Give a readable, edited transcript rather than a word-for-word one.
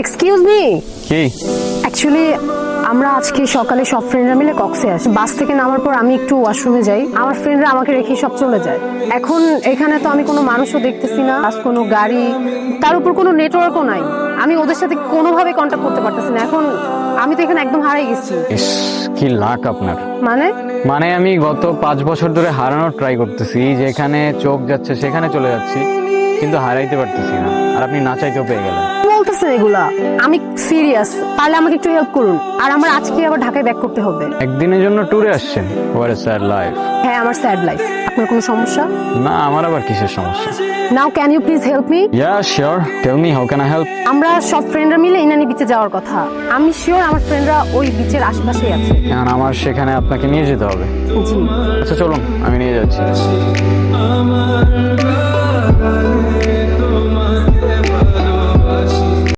Excuse me, কি? Actually আমরা আজকে সকালে সব ফ্রেন্ডরা মিলে কক্সে আসি। বাস থেকে নামার পর আমি একটু ওয়াশরুমে যাই, আমার ফ্রেন্ডরা আমাকে রেখে সব চলে যায়। এখন এখানে তো আমি কোনো মানুষও দেখতেছি না, বাস কোনো গাড়ি, তার উপর কোনো নেটওয়ার্কও নাই। আমি ওদের সাথে কোনোভাবে কন্ট্যাক্ট করতে পারতেছি না। এখন আমি তো এখানে একদম হারিয়ে গেছি। ইস, কি লাক আপনার। মানে মানে আমি গত 5 বছর ধরে হারানোর ট্রাই করতেছি, যেখানে চোখ যাচ্ছে সেখানে চলে যাচ্ছি, কিন্তু হারাইতে পারতেছি না। আর আপনি না চাইতেও পেয়ে গেলেন। কি বলতেছেন এগুলা? আমি সিরিয়াস, পারলে আমাকে একটু হেল্প করুন। আর আমার আজকে আবার ঢাকায় ব্যাক করতে হবে। একদিনের জন্য ট্যুরে আসছেন? What a sad life. হ্যাঁ, আমার স্যাড লাইফ। আপনার কোনো সমস্যা? না, আমার আবার কিসের সমস্যা? Now can you please help me? Yeah sure, tell me how can I help? আমরা সব ফ্রেন্ডরা মিলে ইনানি বিচে যাওয়ার কথা। আমি শিওর আমার ফ্রেন্ডরা ওই বিচের আশেপাশেই আছে। এখন আমার সেখানে আপনাকে নিয়ে যেতে হবে। জি। আচ্ছা চলুন, আমি নিয়ে যাচ্ছি।